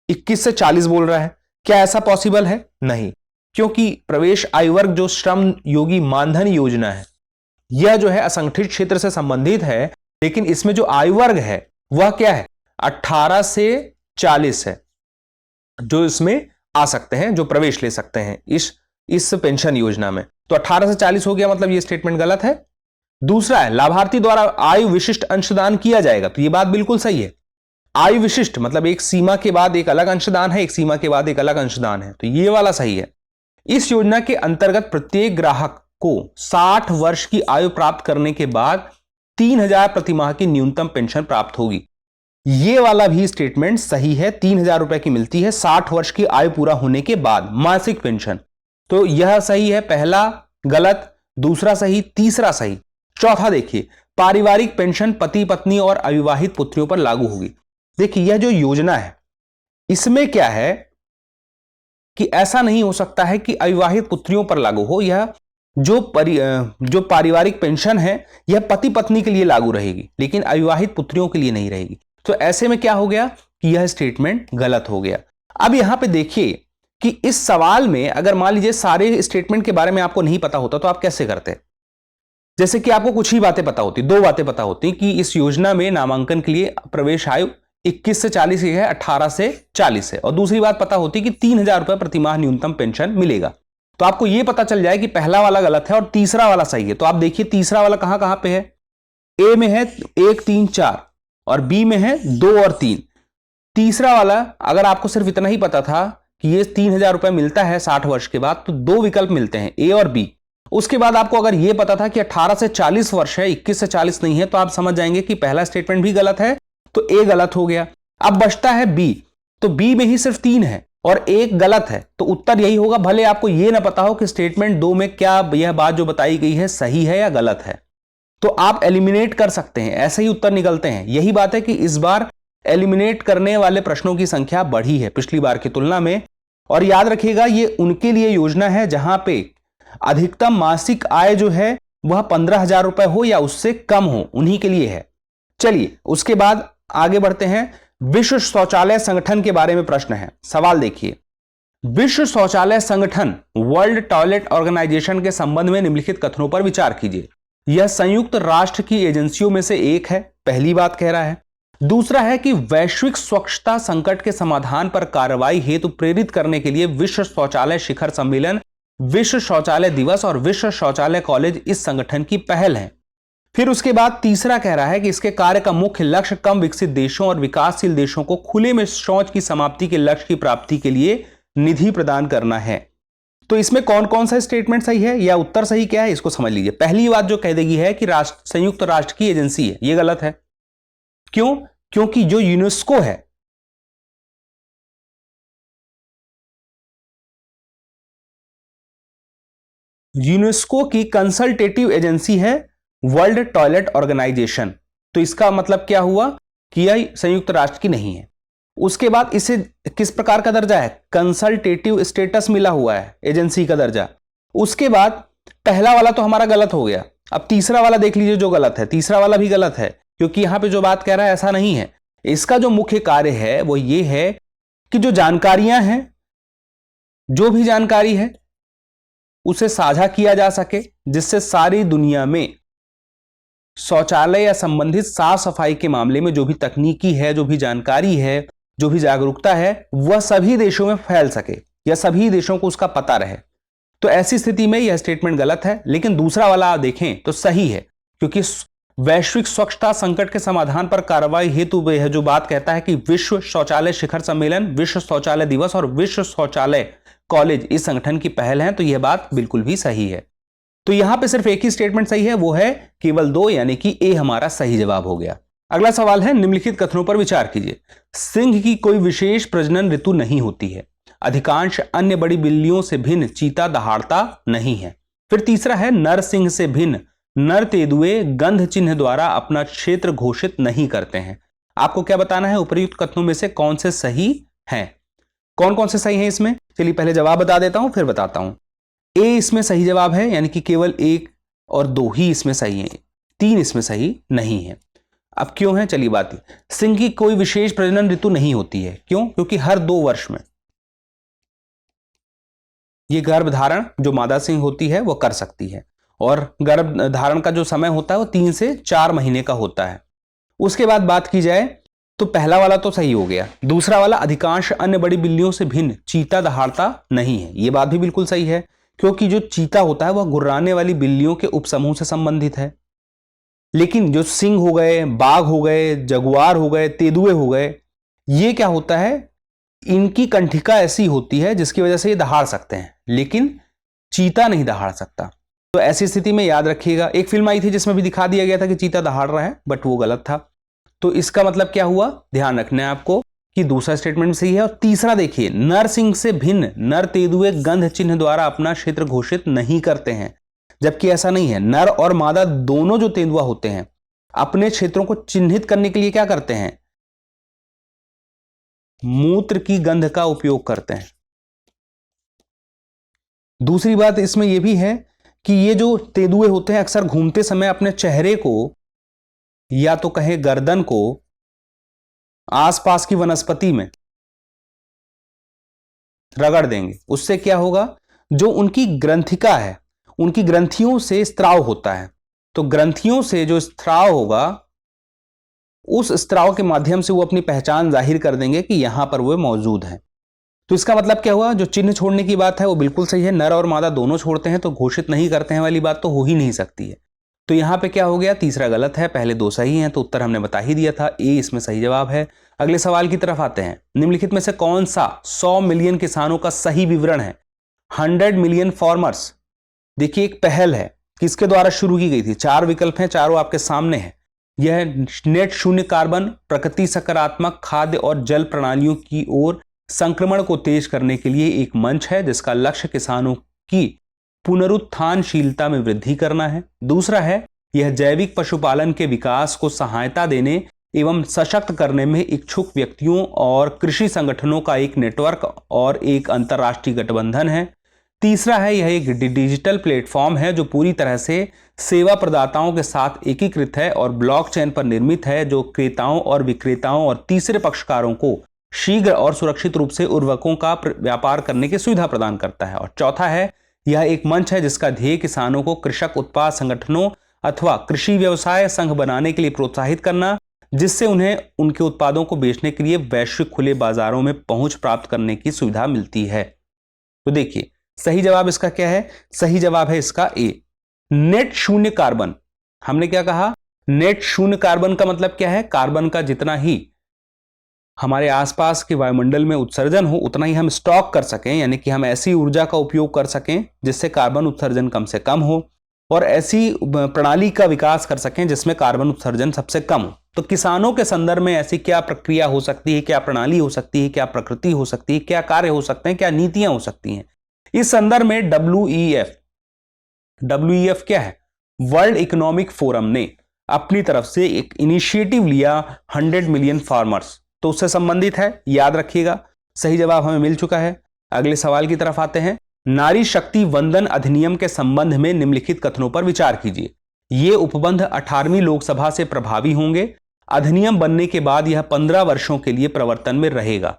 21 से 40 बोल रहा है। क्या ऐसा पॉसिबल है? नहीं, क्योंकि प्रवेश आयु वर्ग जो श्रम योगी मानधन योजना है, यह जो है असंगठित क्षेत्र से संबंधित है। लेकिन इसमें जो आयु वर्ग है वह क्या है? 18 से 40 है, जो इसमें आ सकते हैं, जो प्रवेश ले सकते हैं इस पेंशन योजना में। तो 18 से 40 हो गया, मतलब यह स्टेटमेंट गलत है। दूसरा है, लाभार्थी द्वारा आयु विशिष्ट अंशदान किया जाएगा। तो यह बात बिल्कुल सही है। आयु विशिष्ट मतलब एक सीमा के बाद एक अलग अंशदान है, एक सीमा के बाद एक अलग अंशदान है, तो यह वाला सही है। इस योजना के अंतर्गत प्रत्येक ग्राहक को 60 वर्ष की आयु प्राप्त करने के बाद 3000 प्रति माह की न्यूनतम पेंशन प्राप्त होगी। यह वाला भी स्टेटमेंट सही है। 3000 रुपए की मिलती है 60 वर्ष की आयु पूरा होने के बाद मासिक पेंशन। तो यह सही है, पहला गलत, दूसरा सही, तीसरा सही। चौथा देखिए, पारिवारिक पेंशन पति पत्नी और अविवाहित पुत्रियों पर लागू होगी। देखिए, यह जो योजना है इसमें क्या है कि ऐसा नहीं हो सकता है कि अविवाहित पुत्रियों पर लागू हो। यह जो पारिवारिक पेंशन है यह पति पत्नी के लिए लागू रहेगी, लेकिन अविवाहित पुत्रियों के लिए नहीं रहेगी। तो ऐसे में क्या हो गया कि यह स्टेटमेंट गलत हो गया। अब यहां पे देखिए, कि इस सवाल में अगर मान लीजिए सारे स्टेटमेंट के बारे में आपको नहीं पता होता तो आप कैसे करते? जैसे कि आपको कुछ ही बातें पता होती, दो बातें पता होती कि इस योजना में नामांकन के लिए प्रवेश आयु 21 से 40 की है, 18 से 40 है, और दूसरी बात पता होती कि 3,000 रुपए प्रतिमाह न्यूनतम पेंशन मिलेगा। तो आपको यह पता चल जाए कि पहला वाला गलत है और तीसरा वाला सही है। तो आप देखिए तीसरा वाला कहां कहां पे है। ए में है 1, 3, 4 और बी में है 2 और 3। तीसरा वाला अगर आपको सिर्फ इतना ही पता था कि ये 3,000 रुपए मिलता है 60 वर्ष के बाद, तो दो विकल्प मिलते हैं, ए और बी। उसके बाद आपको अगर यह पता था कि 18 से 40 वर्ष है, 21 से 40 नहीं है, तो आप समझ जाएंगे कि पहला स्टेटमेंट भी गलत है, तो ए गलत हो गया। अब बचता है बी, तो बी में ही सिर्फ 3 है और एक गलत है, तो उत्तर यही होगा, भले आपको यह ना पता हो कि स्टेटमेंट 2 में क्या यह बात जो बताई गई है सही है या गलत है। तो आप एलिमिनेट कर सकते हैं, ऐसे ही उत्तर निकलते हैं। यही बात है कि इस बार एलिमिनेट करने वाले प्रश्नों की संख्या बढ़ी है पिछली बार की तुलना में। और याद रखिएगा ये उनके लिए योजना है जहां पे अधिकतम मासिक आय जो है वह 15,000 रुपए हो या उससे कम हो, उन्हीं के लिए है। चलिए उसके बाद आगे बढ़ते हैं। विश्व शौचालय संगठन के बारे में प्रश्न है। सवाल देखिए, विश्व शौचालय संगठन वर्ल्ड टॉयलेट ऑर्गेनाइजेशन के संबंध में निम्नलिखित कथनों पर विचार कीजिए। यह संयुक्त राष्ट्र की एजेंसियों में से एक है, पहली बात कह रहा है। दूसरा है कि वैश्विक स्वच्छता संकट के समाधान पर कार्रवाई हेतु प्रेरित करने के लिए विश्व शौचालय शिखर सम्मेलन, विश्व शौचालय दिवस और विश्व शौचालय कॉलेज इस संगठन की पहल है। फिर उसके बाद तीसरा कह रहा है कि इसके कार्य का मुख्य लक्ष्य कम विकसित देशों और विकासशील देशों को खुले में शौच की समाप्ति के लक्ष्य की प्राप्ति के लिए निधि प्रदान करना है। तो इसमें कौन कौन सा स्टेटमेंट सही है या उत्तर सही क्या है, इसको समझ लीजिए। पहली बात जो कह देगी है कि संयुक्त राष्ट्र की एजेंसी है, यह गलत है। क्यों? क्योंकि जो यूनेस्को है, यूनेस्को की कंसल्टेटिव एजेंसी है वर्ल्ड टॉयलेट ऑर्गेनाइजेशन। तो इसका मतलब क्या हुआ कि यह संयुक्त राष्ट्र की नहीं है। उसके बाद इसे किस प्रकार का दर्जा है? कंसल्टेटिव स्टेटस मिला हुआ है, एजेंसी का दर्जा। उसके बाद पहला वाला तो हमारा गलत हो गया। अब तीसरा वाला देख लीजिए जो गलत है, तीसरा वाला भी गलत है, क्योंकि यहां पे जो बात कह रहा है ऐसा नहीं है। इसका जो मुख्य कार्य है वो ये है कि जो जानकारियां हैं, जो भी जानकारी है उसे साझा किया जा सके, जिससे सारी दुनिया में शौचालय या संबंधित साफ सफाई के मामले में जो भी तकनीकी है, जो भी जानकारी है, जो भी जागरूकता है, वह सभी देशों में फैल सके या सभी देशों को उसका पता रहे। तो ऐसी स्थिति में यह स्टेटमेंट गलत है। लेकिन दूसरा वाला आप देखें तो सही है, क्योंकि वैश्विक स्वच्छता संकट के समाधान पर कार्रवाई हेतु यह जो बात कहता है कि विश्व शौचालय शिखर सम्मेलन, विश्व शौचालय दिवस और विश्व शौचालय कॉलेज इस संगठन की पहल है, तो यह बात बिल्कुल भी सही है। तो यहां पे सिर्फ एक ही स्टेटमेंट सही है, वो है केवल 2, यानी कि ए हमारा सही जवाब हो गया। अगला सवाल है, निम्नलिखित कथनों पर विचार कीजिए। सिंह की कोई विशेष प्रजनन ऋतु नहीं होती है। अधिकांश अन्य बड़ी बिल्लियों से भिन्न चीता दहाड़ता नहीं है। फिर तीसरा है, नर सिंह से भिन्न नर तेंदुए गंध चिन्ह द्वारा अपना क्षेत्र घोषित नहीं करते हैं। आपको क्या बताना है, उपर्युक्त कथनों में से कौन से सही हैं? कौन कौन से सही हैं इसमें? चलिए पहले जवाब बता देता हूं, फिर बताता हूं। ए इसमें सही जवाब है, यानी कि केवल 1 और 2 ही इसमें सही हैं, 3 इसमें सही नहीं है। अब क्यों है, चलिए बात। सिंह की कोई विशेष प्रजनन ऋतु नहीं होती है। क्यों? क्योंकि हर 2 वर्ष में ये गर्भधारण जो मादा सिंह होती है वो कर सकती है, और गर्भ धारण का जो समय होता है वो 3 से 4 महीने का होता है। उसके बाद बात की जाए तो पहला वाला तो सही हो गया। दूसरा वाला, अधिकांश अन्य बड़ी बिल्लियों से भिन्न चीता दहाड़ता नहीं है, ये बात भी बिल्कुल सही है, क्योंकि जो चीता होता है वह गुर्राने वाली बिल्लियों के उपसमूह से संबंधित है। लेकिन जो सिंह हो गए, बाघ हो गए, जगुआर हो गए, तेंदुए हो गए, ये क्या होता है, इनकी कंठिका ऐसी होती है जिसकी वजह से ये दहाड़ सकते हैं, लेकिन चीता नहीं दहाड़ सकता। तो ऐसी स्थिति में याद रखिएगा, एक फिल्म आई थी जिसमें भी दिखा दिया गया था कि चीता दहाड़ रहा है, बट वो गलत था। तो इसका मतलब क्या हुआ, ध्यान रखना है आपको कि दूसरा स्टेटमेंट सही है। और तीसरा देखिए, नर सिंह से भिन्न नर तेंदुए गंध चिन्ह द्वारा अपना क्षेत्र घोषित नहीं करते हैं, जबकि ऐसा नहीं है। नर और मादा दोनों जो तेंदुआ होते हैं अपने क्षेत्रों को चिन्हित करने के लिए क्या करते हैं, मूत्र की गंध का उपयोग करते हैं। दूसरी बात इसमें यह भी है कि ये जो तेंदुए होते हैं अक्सर घूमते समय अपने चेहरे को या तो कहें गर्दन को आसपास की वनस्पति में रगड़ देंगे, उससे क्या होगा, जो उनकी ग्रंथिका है, उनकी ग्रंथियों से स्त्राव होता है, तो ग्रंथियों से जो स्त्राव होगा, उस स्त्राव के माध्यम से वो अपनी पहचान जाहिर कर देंगे कि यहां पर वो मौजूद है। तो इसका मतलब क्या हुआ, जो चिन्ह छोड़ने की बात है वो बिल्कुल सही है, नर और मादा दोनों छोड़ते हैं तो घोषित नहीं करते हैं वाली बात तो हो ही नहीं सकती है। तो यहां पे क्या हो गया, तीसरा गलत है, पहले दो सही हैं, तो उत्तर हमने बता ही दिया था, ए इसमें सही जवाब है। अगले सवाल की तरफ आते हैं। निम्नलिखित में से कौन सा 100 मिलियन किसानों का सही विवरण है? 100 मिलियन फार्मर्स, देखिए एक पहल है, किसके द्वारा शुरू की गई थी? 4 विकल्प हैं, चारों आपके सामने हैं। यह नेट शून्य कार्बन, प्रकृति सकारात्मक, खाद्य और जल प्रणालियों की ओर संक्रमण को तेज करने के लिए एक मंच है जिसका लक्ष्य किसानों की पुनरुत्थानशीलता में वृद्धि करना है। दूसरा है, यह जैविक पशुपालन के विकास को सहायता देने एवं सशक्त करने में इच्छुक व्यक्तियों और कृषि संगठनों का एक नेटवर्क और एक अंतर्राष्ट्रीय गठबंधन है। तीसरा है, यह एक डिजिटल प्लेटफॉर्म है जो पूरी तरह से सेवा प्रदाताओं के साथ एकीकृत है और ब्लॉकचेन पर निर्मित है, जो क्रेताओं और विक्रेताओं और तीसरे पक्षकारों को शीघ्र और सुरक्षित रूप से उर्वरकों का व्यापार करने की सुविधा प्रदान करता है। और चौथा है, यह एक मंच है जिसका ध्येय किसानों को कृषक उत्पाद संगठनों अथवा कृषि व्यवसाय संघ बनाने के लिए प्रोत्साहित करना, जिससे उन्हें उनके उत्पादों को बेचने के लिए वैश्विक खुले बाजारों में पहुंच प्राप्त करने की सुविधा मिलती है। तो देखिए सही जवाब इसका क्या है, सही जवाब है इसका ए, नेट शून्य कार्बन। हमने क्या कहा, नेट शून्य कार्बन का मतलब क्या है, कार्बन का जितना ही हमारे आसपास के वायुमंडल में उत्सर्जन हो उतना ही हम स्टॉक कर सकें, यानी कि हम ऐसी ऊर्जा का उपयोग कर सकें जिससे कार्बन उत्सर्जन कम से कम हो, और ऐसी प्रणाली का विकास कर सकें जिसमें कार्बन उत्सर्जन सबसे कम हो। तो किसानों के संदर्भ में ऐसी क्या प्रक्रिया हो सकती है, क्या प्रणाली हो सकती है, क्या प्रकृति हो सकती है, क्या कार्य हो सकते हैं, क्या नीतियां हो सकती हैं। इस संदर्भ में WEF क्या है, वर्ल्ड इकोनॉमिक फोरम ने अपनी तरफ से एक इनिशिएटिव लिया 100 मिलियन फार्मर्स, तो उससे संबंधित है, याद रखिएगा। सही जवाब हमें मिल चुका है। अगले सवाल की तरफ आते हैं। नारी शक्ति वंदन अधिनियम के संबंध में निम्नलिखित कथनों पर विचार कीजिए। ये उपबंध 18वीं लोकसभा से प्रभावी होंगे। अधिनियम बनने के बाद यह 15 वर्षों के लिए प्रवर्तन में रहेगा।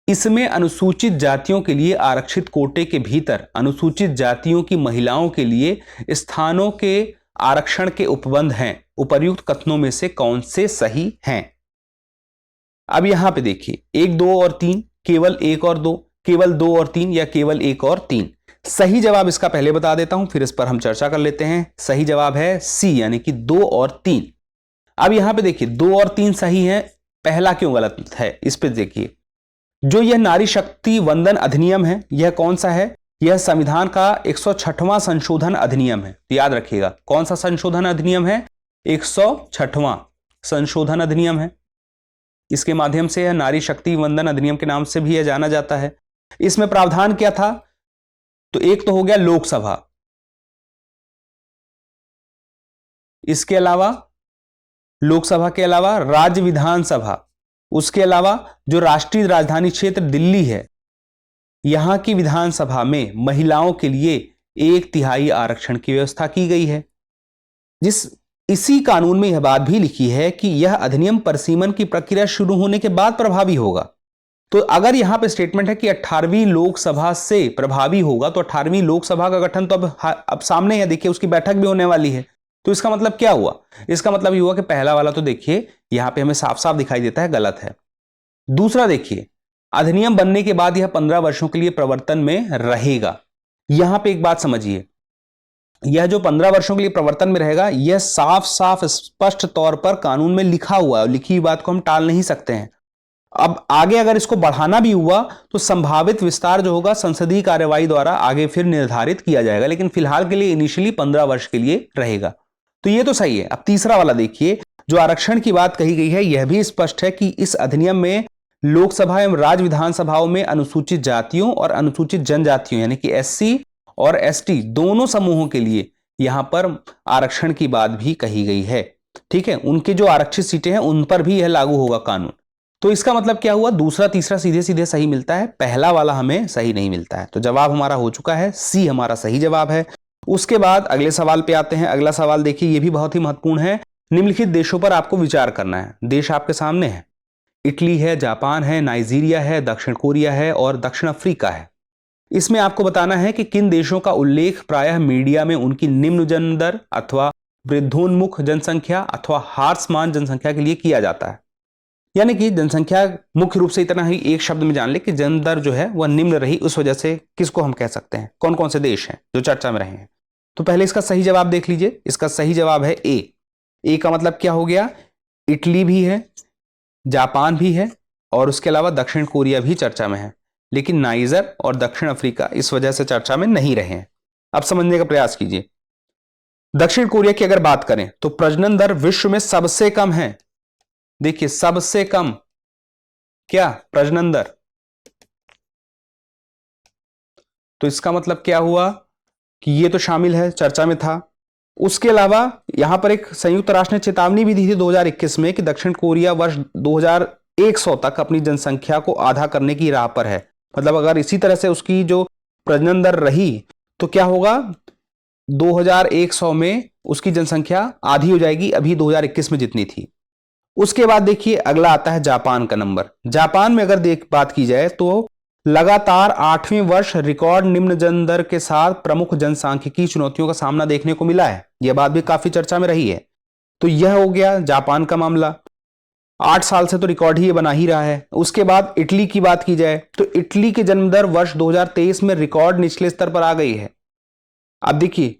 इसमें अनुसूचित जातियों के लिए आरक्षित कोटे के भीतर अनुसूचित जातियों की महिलाओं के लिए स्थानों के आरक्षण के उपबंध हैं। उपर्युक्त कथनों में से कौन से सही हैं? अब यहां पे देखिए 1, 2 और 3, केवल 1 और 2, केवल 2 और 3 या केवल 1 और 3। सही जवाब इसका पहले बता देता हूं, फिर इस पर हम चर्चा कर लेते हैं। सही जवाब है सी, यानी कि 2 और 3। अब यहां पे देखिए 2 और 3 सही है, पहला क्यों गलत है इस पे देखिए। जो यह नारी शक्ति वंदन अधिनियम है, यह कौन सा है? यह संविधान का 106वां संशोधन अधिनियम है। तो याद रखिएगा कौन सा संशोधन अधिनियम है, 106वां संशोधन अधिनियम है। इसके माध्यम से यह नारी शक्ति वंदन अधिनियम के नाम से भी यह जाना जाता है। इसमें प्रावधान क्या था? तो एक तो हो गया लोकसभा, इसके अलावा लोकसभा के अलावा राज्य विधानसभा, उसके अलावा जो राष्ट्रीय राजधानी क्षेत्र दिल्ली है, यहां की विधानसभा में महिलाओं के लिए 1/3 आरक्षण की व्यवस्था की गई है। इसी कानून में यह बात भी लिखी है कि यह अधिनियम परिसीमन की प्रक्रिया शुरू होने के बाद प्रभावी होगा। तो अगर यहां पे स्टेटमेंट है कि 18वीं लोकसभा से प्रभावी होगा, तो 18वीं लोकसभा का गठन तो अब सामने है, देखिए उसकी बैठक भी होने वाली है। तो इसका मतलब क्या हुआ? इसका मतलब ये हुआ कि पहला वाला तो देखिए यहां पे हमें साफ साफ दिखाई देता है गलत है। दूसरा देखिए, अधिनियम बनने के बाद यह 15 वर्षों के लिए प्रवर्तन में रहेगा। यहां पे एक बात समझिए, यह जो 15 वर्षों के लिए प्रवर्तन में रहेगा, यह साफ साफ स्पष्ट तौर पर कानून में लिखा हुआ है, लिखी हुई बात को हम टाल नहीं सकते हैं। अब आगे अगर इसको बढ़ाना भी हुआ तो संभावित विस्तार जो होगा संसदीय कार्यवाही द्वारा आगे फिर निर्धारित किया जाएगा, लेकिन फिलहाल के लिए इनिशियली 15 वर्ष के लिए रहेगा। तो ये तो सही है। अब तीसरा वाला देखिए, जो आरक्षण की बात कही गई है, यह भी स्पष्ट है कि इस अधिनियम में लोकसभा एवं राज्य विधानसभाओं में अनुसूचित जातियों और अनुसूचित जनजातियों यानी कि SC और ST दोनों समूहों के लिए यहां पर आरक्षण की बात भी कही गई है। ठीक है, उनके जो आरक्षित सीटें हैं उन पर भी यह लागू होगा कानून। तो इसका मतलब क्या हुआ, दूसरा तीसरा सीधे सीधे सही मिलता है, पहला वाला हमें सही नहीं मिलता है। तो जवाब हमारा हो चुका है सी, हमारा सही जवाब है। उसके बाद अगले सवाल पे आते हैं। अगला सवाल देखिए, यह भी बहुत ही महत्वपूर्ण है। निम्नलिखित देशों पर आपको विचार करना है। देश आपके सामने है। इटली है, जापान है, नाइजीरिया है, दक्षिण कोरिया है और दक्षिण अफ्रीका है। इसमें आपको बताना है कि किन देशों का उल्लेख प्रायः मीडिया में उनकी निम्न जन्म दर अथवा वृद्धोन्मुख जनसंख्या अथवा ह्रासमान जनसंख्या के लिए किया जाता है। यानी कि जनसंख्या मुख्य रूप से इतना ही एक शब्द में जान ले कि जन्म दर जो है वह निम्न रही, उस वजह से किसको हम कह सकते हैं, कौन कौन से देश हैं जो चर्चा में रहे हैं। तो पहले इसका सही जवाब देख लीजिए। इसका सही जवाब है ए का मतलब क्या हो गया, इटली भी है, जापान भी है और उसके अलावा दक्षिण कोरिया भी चर्चा में है, लेकिन नाइजर और दक्षिण अफ्रीका इस वजह से चर्चा में नहीं रहे हैं। अब समझने का प्रयास कीजिए। दक्षिण कोरिया की अगर बात करें तो प्रजनन दर विश्व में सबसे कम है। देखिए, सबसे कम क्या प्रजनन दर, तो इसका मतलब क्या हुआ कि ये तो शामिल है, चर्चा में था। उसके अलावा यहां पर एक संयुक्त राष्ट्र ने चेतावनी भी दी थी 2021 में कि दक्षिण कोरिया वर्ष 2100 तक अपनी जनसंख्या को आधा करने की राह पर है। मतलब अगर इसी तरह से उसकी जो प्रजनन दर रही तो क्या होगा, 2100 में उसकी जनसंख्या आधी हो जाएगी, अभी 2021 में जितनी थी। उसके बाद देखिए अगला आता है जापान का नंबर। जापान में अगर बात की जाए तो लगातार 8वें वर्ष रिकॉर्ड निम्न जन्म दर के साथ प्रमुख जनसांख्यिकी चुनौतियों का सामना देखने को मिला है। यह बात भी काफी चर्चा में रही है। तो यह हो गया जापान का मामला। 8 साल से तो रिकॉर्ड ही बना ही रहा है। उसके बाद इटली की बात की जाए तो इटली की जन्म दर वर्ष 2023 में रिकॉर्ड निचले स्तर पर आ गई है। अब देखिए,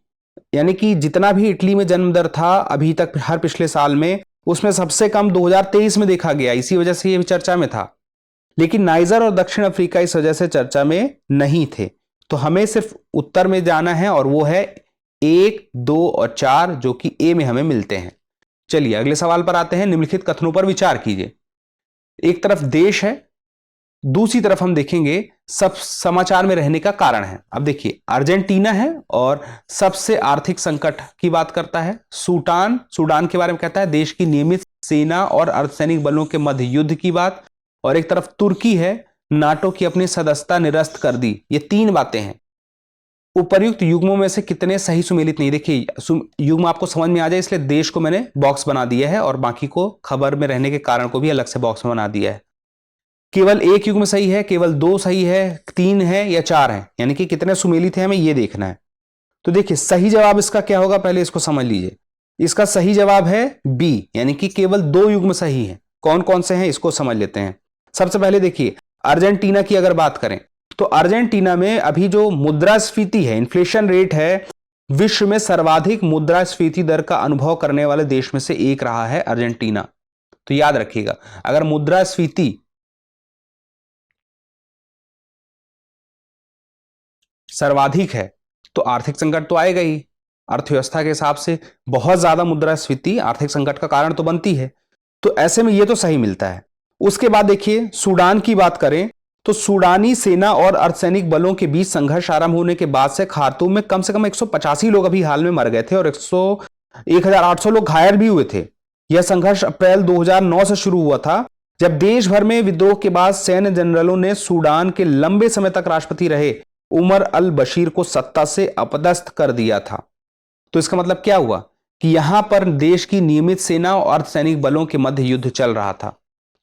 यानी कि जितना भी इटली में जन्म दर था अभी तक हर पिछले साल में, उसमें सबसे कम 2023 में देखा गया, इसी वजह से यह चर्चा में था। लेकिन नाइजर और दक्षिण अफ्रीका इस वजह से चर्चा में नहीं थे। तो हमें सिर्फ उत्तर में जाना है और वो है 1, 2 और 4 जो कि ए में हमें मिलते हैं। चलिए अगले सवाल पर आते हैं। निम्नलिखित कथनों पर विचार कीजिए। एक तरफ देश है, दूसरी तरफ हम देखेंगे सब समाचार में रहने का कारण है। अब देखिए, अर्जेंटीना है और सबसे आर्थिक संकट की बात करता है। सूडान के बारे में कहता है, देश की नियमित सेना और अर्धसैनिक बलों के मध्य युद्ध की बात। और एक तरफ तुर्की है, नाटो की अपनी सदस्यता निरस्त कर दी। ये 3 बातें हैं। उपर्युक्त युग्मों में से कितने सही सुमेलित नहीं। देखिए, युग्म आपको समझ में आ जाए इसलिए देश को मैंने बॉक्स बना दिया है और बाकी को खबर में रहने के कारण को भी अलग से बॉक्स में बना दिया है। केवल एक युग्म सही है, केवल 2 सही है, 3 है या 4 है, यानी कि कितने सुमेलित हैं हमें ये देखना है। तो देखिए सही जवाब इसका क्या होगा, पहले इसको समझ लीजिए। इसका सही जवाब है बी, यानी कि केवल 2 युग्म सही है। कौन कौन से हैं इसको समझ लेते हैं। सबसे पहले देखिए, अर्जेंटीना की अगर बात करें तो अर्जेंटीना में अभी जो मुद्रास्फीति है, इन्फ्लेशन रेट है, विश्व में सर्वाधिक मुद्रास्फीति दर का अनुभव करने वाले देश में से एक रहा है अर्जेंटीना। तो याद रखिएगा, अगर मुद्रास्फीति सर्वाधिक है तो आर्थिक संकट तो आएगा ही। अर्थव्यवस्था के हिसाब से बहुत ज्यादा मुद्रास्फीति आर्थिक संकट का कारण तो बनती है। तो ऐसे में ये तो सही मिलता है। उसके बाद देखिए, सूडान की बात करें तो सूडानी सेना और अर्धसैनिक बलों के बीच संघर्ष आरंभ होने के बाद से खार्तूम में कम से कम 185 लोग अभी हाल में मर गए थे और 1800 लोग घायल भी हुए थे। यह संघर्ष अप्रैल 2009 से शुरू हुआ था, जब देश भर में विद्रोह के बाद सैन्य जनरलों ने सूडान के लंबे समय तक राष्ट्रपति रहे उमर अल बशीर को सत्ता से अपदस्थ कर दिया था। तो इसका मतलब क्या हुआ कि यहां पर देश की नियमित सेना और अर्धसैनिक बलों के मध्य युद्ध चल रहा था।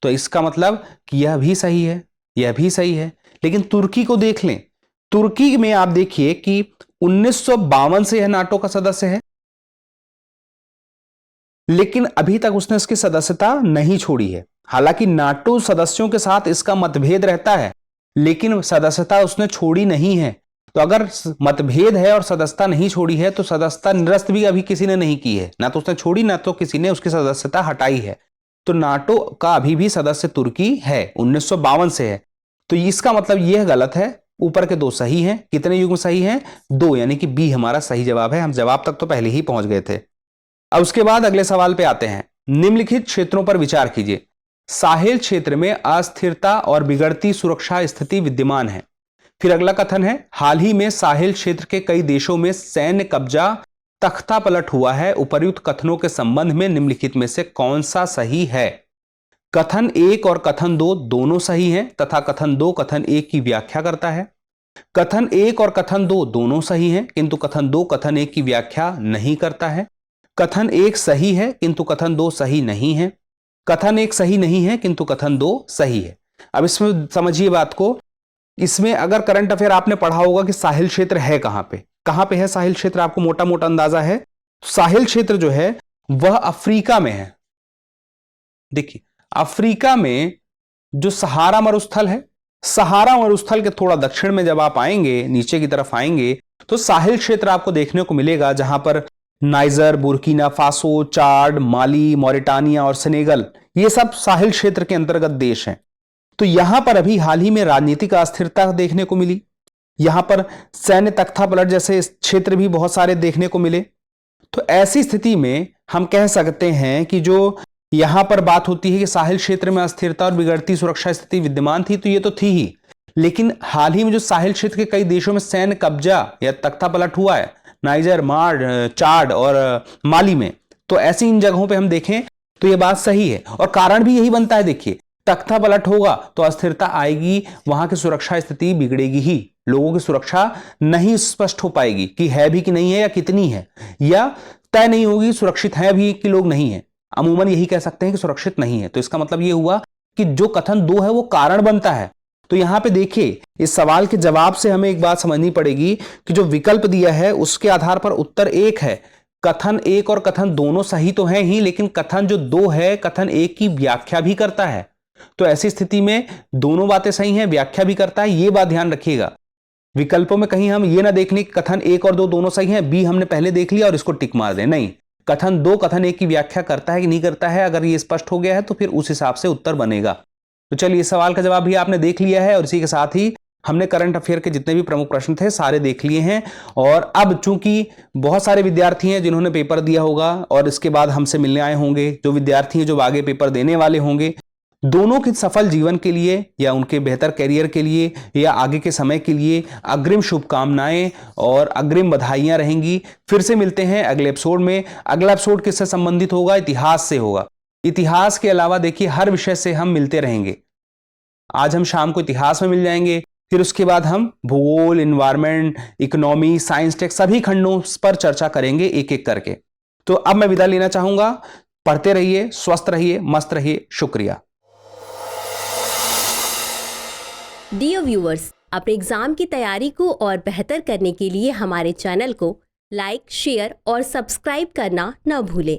तो इसका मतलब कि यह भी सही है, यह भी सही है। लेकिन तुर्की को देख लें। तुर्की में आप देखिए कि 1952 से यह नाटो का सदस्य है, लेकिन अभी तक उसने इसकी सदस्यता नहीं छोड़ी है। हालांकि नाटो सदस्यों के साथ इसका मतभेद रहता है, लेकिन सदस्यता उसने छोड़ी नहीं है। तो अगर मतभेद है और सदस्यता नहीं छोड़ी है तो सदस्यता निरस्त भी अभी किसी ने नहीं की है, ना तो उसने छोड़ी ना तो किसी ने उसकी सदस्यता हटाई है। तो नाटो का अभी भी सदस्य तुर्की है, 1952 से है। तो इसका मतलब यह गलत है। ऊपर के 2 सही हैं। कितने युग्म सही हैं? 2, यानी कि बी हमारा सही जवाब है। हम जवाब तक तो पहले ही पहुंच गए थे। अब उसके बाद अगले सवाल पे आते हैं। निम्नलिखित क्षेत्रों पर विचार कीजिए। साहेल क्षेत्र में अस्थिरता और बिगड़ती सुरक्षा स्थिति विद्यमान है। फिर अगला कथन है, हाल ही में साहेल क्षेत्र के कई देशों में सैन्य कब्जा तख्ता पलट हुआ है। उपर्युक्त कथनों के संबंध में निम्नलिखित में से कौन सा सही है? कथन 1 और कथन 2 दोनों सही हैं तथा कथन 2 कथन 1 की व्याख्या करता है। कथन 1 और कथन 2 दोनों सही हैं, किंतु कथन 2 कथन 1 की व्याख्या नहीं करता है। कथन 1 सही है किंतु कथन 2 सही नहीं है। कथन 1 सही नहीं है किंतु कथन 2 सही है। अब इसमें समझिए बात को, इसमें अगर करंट अफेयर आपने पढ़ा होगा कि साहिल क्षेत्र है कहां पे है साहिल क्षेत्र, आपको मोटा मोटा अंदाजा है। साहिल क्षेत्र जो है वह अफ्रीका में है। देखिए अफ्रीका में जो सहारा मरुस्थल है, सहारा मरुस्थल के थोड़ा दक्षिण में जब आप आएंगे, नीचे की तरफ आएंगे, तो साहिल क्षेत्र आपको देखने को मिलेगा, जहां पर नाइजर, बुर्किना फासो, चाड, माली, मॉरिटानिया और सेनेगल, ये सब साहिल क्षेत्र के अंतर्गत देश हैं। तो यहां पर अभी हाल ही में राजनीतिक अस्थिरता देखने को मिली, यहां पर सैन्य तख्तापलट जैसे क्षेत्र भी बहुत सारे देखने को मिले। तो ऐसी स्थिति में हम कह सकते हैं कि जो यहां पर बात होती है कि साहिल क्षेत्र में अस्थिरता और बिगड़ती सुरक्षा स्थिति विद्यमान थी, तो ये तो थी ही, लेकिन हाल ही में जो साहिल क्षेत्र के कई देशों में सैन्य कब्जा या तख्तापलट हुआ है, नाइजर, चाड और माली में, तो ऐसी इन जगहों पे हम देखें तो ये बात सही है। और कारण भी यही बनता है, देखिए तख्तापलट होगा तो अस्थिरता आएगी, वहां की सुरक्षा स्थिति बिगड़ेगी ही, लोगों की सुरक्षा नहीं स्पष्ट हो पाएगी कि है भी कि नहीं है या कितनी है, या तय नहीं होगी सुरक्षित है भी कि लोग नहीं है। अमूमन यही कह सकते हैं कि सुरक्षित नहीं है। तो इसका मतलब यह हुआ कि जो कथन 2 है वो कारण बनता है। तो यहां पे देखिए इस सवाल के जवाब से हमें एक बात समझनी पड़ेगी कि जो विकल्प दिया है उसके आधार पर उत्तर 1 है। कथन 1 और कथन दोनों सही तो हैं ही, लेकिन कथन जो 2 है कथन 1 की व्याख्या भी करता है। तो ऐसी स्थिति में दोनों बातें सही हैं, व्याख्या भी करता है, ये बात ध्यान रखिएगा। विकल्पों में कहीं हम ये ना देख लें कि कथन 1 और 2 दोनों सही हैं, बी हमने पहले देख लिया और इसको टिक मार दें, नहीं, कथन 2 कथन 1 की व्याख्या करता है कि नहीं करता है। अगर ये स्पष्ट हो गया है तो फिर उस हिसाब से उत्तर बनेगा। तो चलिए इस सवाल का जवाब भी आपने देख लिया है और इसी के साथ ही हमने करंट अफेयर के जितने भी प्रमुख प्रश्न थे सारे देख लिए हैं। और अब चूंकि बहुत सारे विद्यार्थी हैं जिन्होंने पेपर दिया होगा और इसके बाद हमसे मिलने आए होंगे, जो विद्यार्थी हैं जो आगे पेपर देने वाले होंगे, दोनों के सफल जीवन के लिए या उनके बेहतर करियर के लिए या आगे के समय के लिए अग्रिम शुभकामनाएं और अग्रिम बधाइयां रहेंगी। फिर से मिलते हैं अगले एपिसोड में। अगला एपिसोड किससे संबंधित होगा? इतिहास से होगा। इतिहास के अलावा देखिए हर विषय से हम मिलते रहेंगे। आज हम शाम को इतिहास में मिल जाएंगे, फिर उसके बाद हम भूगोल, एनवायरमेंट, इकोनॉमी, साइंस टेक सभी खंडों पर चर्चा करेंगे एक एक करके। तो अब मैं विदा लेना चाहूंगा। पढ़ते रहिए, स्वस्थ रहिए, मस्त रहिए। शुक्रिया। डियर व्यूअर्स, अपने एग्जाम की तैयारी को और बेहतर करने के लिए हमारे चैनल को लाइक, शेयर और सब्सक्राइब करना न भूलें।